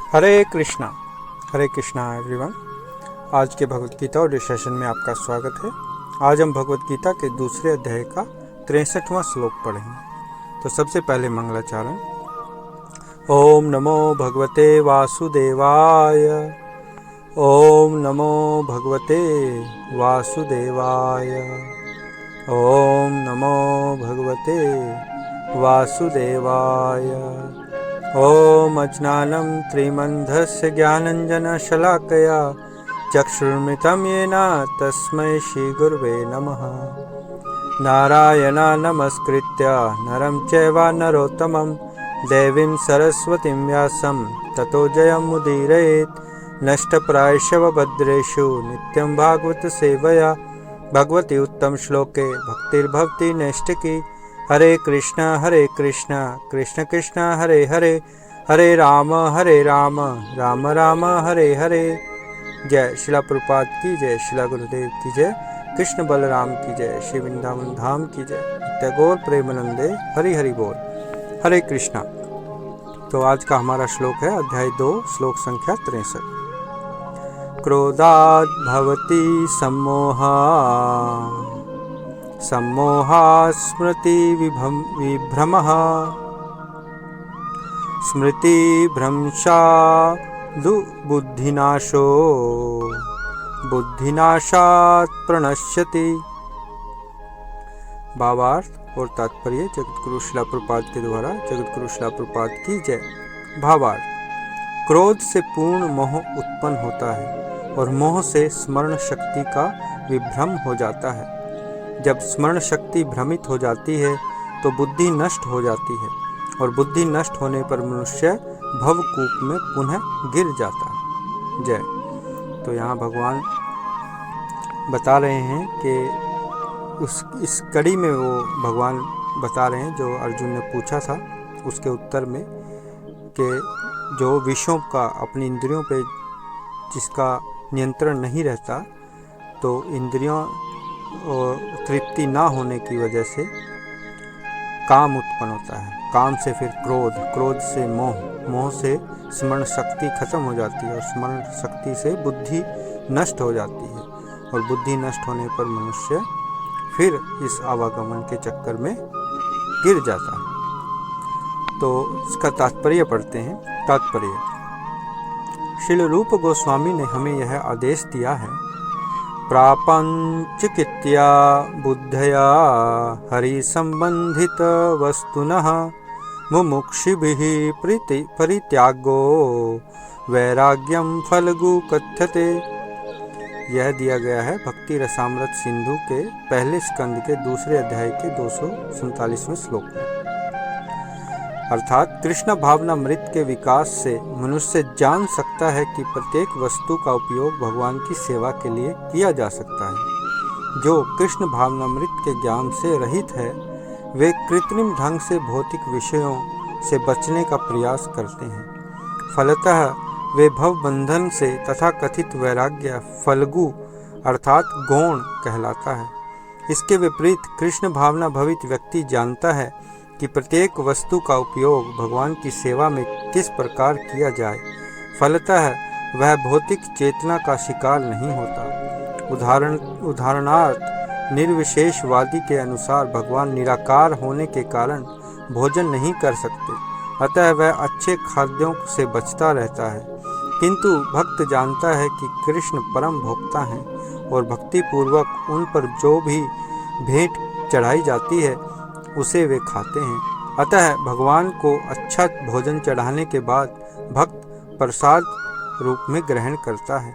हरे Krishna everyone. आज के Bhagavad Gita audio session में आपका स्वागत है। आज हम भगवत गीता के दूसरे अध्याय का 63वां श्लोक पढ़ेंगे। तो सबसे पहले मंगलाचरण। ओम नमो भगवते वासुदेवाय। ओम नमो भगवते वासुदेवाय। ओम नमो भगवते वासुदेवाय। ओम अज्ञानं त्रिमन्धस्य ज्ञानञ्जनशलाकया चक्षुर्मृतं येन तस्मै श्रीगुरुवे नमः। नारायणं नमस्कृत्य नरं चैव नरोत्तमं देवीं सरस्वतीं व्यासं ततो जयमुदीरयेत्। नष्टप्रायेषु भद्रेषु नित्यं भागवत सेवया भगवती उत्तम श्लोके भक्तिर्भवति नैष्टिकी। हरे कृष्णा कृष्ण कृष्ण हरे हरे, हरे राम राम राम हरे हरे। जय शिला प्रभुपाद की जय, शिला गुरुदेव की जय, कृष्ण बलराम की जय, श्री वृंदावन धाम की जय, नित्य प्रेमानंदे हरि हरि बोल। हरे कृष्णा। तो आज का हमारा श्लोक है अध्याय 2 श्लोक संख्या 63। क्रोधात् भवति सम्मोहा, सम्मोहात् स्मृति विभ्रमः, स्मृतिभ्रंशात् बुद्धिनाशो, बुद्धिनाशात् प्रणश्यति। भावार्थ और तात्पर्य जगतगुरु शिला प्रभुपाद के द्वारा। जगतगुरु शिला प्रभुपाद की जय। भावार्थ: क्रोध से पूर्ण मोह उत्पन्न होता है और मोह से स्मरण शक्ति का विभ्रम हो जाता है। जब स्मरण शक्ति भ्रमित हो जाती है तो बुद्धि नष्ट हो जाती है और बुद्धि नष्ट होने पर मनुष्य भवकूप में पुनः गिर जाता है। जय। तो यहाँ भगवान बता रहे हैं कि इस कड़ी में वो भगवान बता रहे हैं जो अर्जुन ने पूछा था उसके उत्तर में, कि जो विषयों का अपनी इंद्रियों पे जिसका नियंत्रण नहीं रहता, तो इंद्रियों तृप्ति ना होने की वजह से काम उत्पन्न होता है, काम से फिर क्रोध, क्रोध से मोह, मोह से स्मरण शक्ति खत्म हो जाती है और स्मरण शक्ति से बुद्धि नष्ट हो जाती है और बुद्धि नष्ट होने पर मनुष्य फिर इस आवागमन के चक्कर में गिर जाता है। तो इसका तात्पर्य पढ़ते हैं। तात्पर्य: श्रील रूप गोस्वामी ने हमें यह आदेश दिया है, प्रापंचिकित्या बुद्धया हरि संबंधित वस्तुनः मुमुक्षुभिः परित्यागो वैराग्यम फलगु कथ्यते। यह दिया गया है भक्ति रसामृत सिंधु के पहले स्कंद के दूसरे अध्याय के 247वें श्लोक में। अर्थात कृष्ण भावनामृत के विकास से मनुष्य जान सकता है कि प्रत्येक वस्तु का उपयोग भगवान की सेवा के लिए किया जा सकता है। जो कृष्ण भावनामृत के ज्ञान से रहित है वे कृत्रिम ढंग से भौतिक विषयों से बचने का प्रयास करते हैं। फलतः वे भव बंधन से तथा कथित वैराग्य फलगु अर्थात गौण कहलाता है। इसके विपरीत कृष्ण भावना भवित व्यक्ति जानता है कि प्रत्येक वस्तु का उपयोग भगवान की सेवा में किस प्रकार किया जाए। फलतः वह भौतिक चेतना का शिकार नहीं होता। उदाहरणार्थ निर्विशेषवादी के अनुसार भगवान निराकार होने के कारण भोजन नहीं कर सकते, अतः वह अच्छे खाद्यों से बचता रहता है। किंतु भक्त जानता है कि कृष्ण परम भोक्ता हैं और भक्ति पूर्वक उन पर जो भी भेंट चढ़ाई जाती है उसे वे खाते हैं। अतः भगवान को अच्छा भोजन चढ़ाने के बाद भक्त प्रसाद रूप में ग्रहण करता है।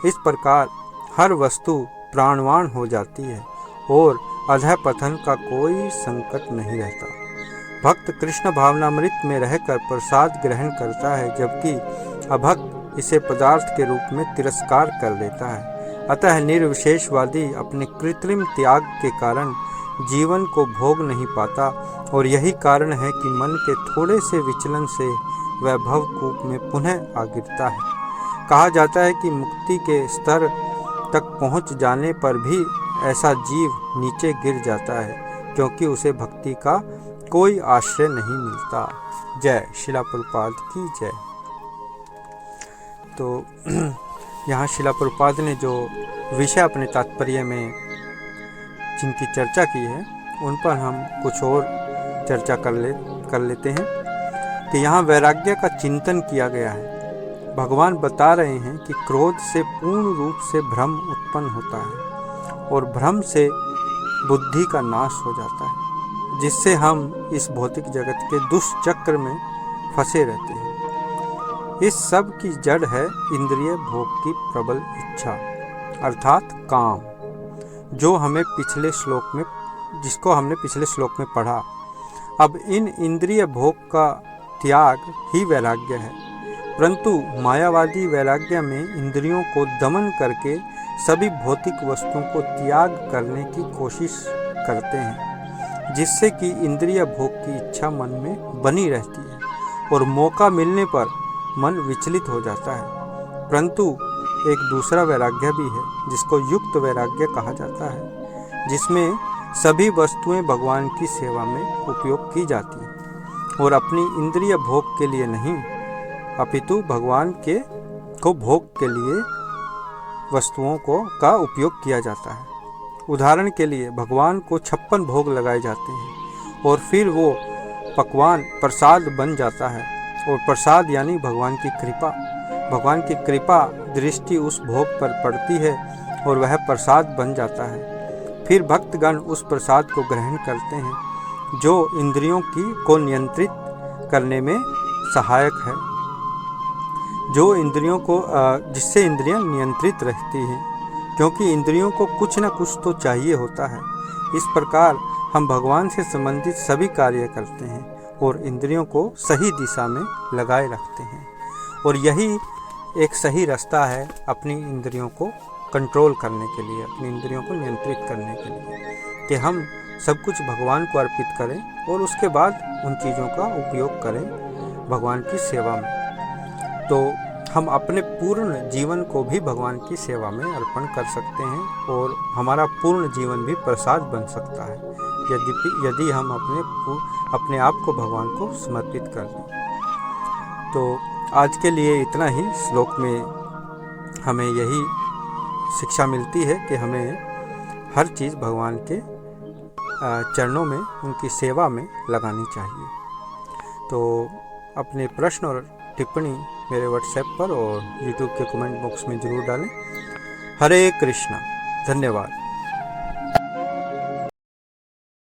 इस प्रकार हर वस्तु प्राणवान हो जाती है और अधःपतन का कोई संकट नहीं रहता। भक्त कृष्ण भावनामृत में रहकर प्रसाद ग्रहण करता है, जबकि अभक्त इसे पदार्थ के रूप में तिरस्कार कर देता है। अतः निर्विशेषवादी अपने कृत्रिम त्याग के कारण जीवन को भोग नहीं पाता और यही कारण है कि मन के थोड़े से विचलन से वह भवकूप में पुनः आ गिरता है। कहा जाता है कि मुक्ति के स्तर तक पहुंच जाने पर भी ऐसा जीव नीचे गिर जाता है, क्योंकि उसे भक्ति का कोई आश्रय नहीं मिलता। जय शिला प्रभुपाद की जय। तो यहाँ शिला प्रभुपाद ने जो विषय अपने तात्पर्य में जिनकी चर्चा की है उन पर हम कुछ और चर्चा कर लेते हैं कि यहाँ वैराग्य का चिंतन किया गया है। भगवान बता रहे हैं कि क्रोध से पूर्ण रूप से भ्रम उत्पन्न होता है और भ्रम से बुद्धि का नाश हो जाता है, जिससे हम इस भौतिक जगत के दुष्चक्र में फंसे रहते हैं। इस सब की जड़ है इंद्रिय भोग की प्रबल इच्छा अर्थात काम, जिसको हमने पिछले श्लोक में पढ़ा। अब इन इंद्रिय भोग का त्याग ही वैराग्य है, परंतु मायावादी वैराग्य में इंद्रियों को दमन करके सभी भौतिक वस्तुओं को त्याग करने की कोशिश करते हैं, जिससे कि इंद्रिय भोग की इच्छा मन में बनी रहती है और मौका मिलने पर मन विचलित हो जाता है। परंतु एक दूसरा वैराग्य भी है जिसको युक्त वैराग्य कहा जाता है, जिसमें सभी वस्तुएं भगवान की सेवा में उपयोग की जाती हैं और अपनी इंद्रिय भोग के लिए नहीं अपितु भगवान को भोग के लिए वस्तुओं का उपयोग किया जाता है। उदाहरण के लिए भगवान को 56 भोग लगाए जाते हैं और फिर वो पकवान प्रसाद बन जाता है और प्रसाद यानी भगवान की कृपा दृष्टि उस भोग पर पड़ती है और वह प्रसाद बन जाता है। फिर भक्तगण उस प्रसाद को ग्रहण करते हैं जो इंद्रियों को नियंत्रित करने में सहायक है, जिससे इंद्रियां नियंत्रित रहती हैं, क्योंकि इंद्रियों को कुछ न कुछ तो चाहिए होता है। इस प्रकार हम भगवान से संबंधित सभी कार्य करते हैं और इंद्रियों को सही दिशा में लगाए रखते हैं, और यही एक सही रास्ता है अपनी इंद्रियों को कंट्रोल करने के लिए, अपनी इंद्रियों को नियंत्रित करने के लिए, कि हम सब कुछ भगवान को अर्पित करें और उसके बाद उन चीज़ों का उपयोग करें भगवान की सेवा में। तो हम अपने पूर्ण जीवन को भी भगवान की सेवा में अर्पण कर सकते हैं और हमारा पूर्ण जीवन भी प्रसाद बन सकता है यदि हम अपने आप को भगवान को समर्पित कर दें। तो आज के लिए इतना ही। श्लोक में हमें यही शिक्षा मिलती है कि हमें हर चीज़ भगवान के चरणों में उनकी सेवा में लगानी चाहिए। तो अपने प्रश्न और टिप्पणी मेरे व्हाट्सएप पर और यूट्यूब के कमेंट बॉक्स में ज़रूर डालें। हरे कृष्णा। धन्यवाद।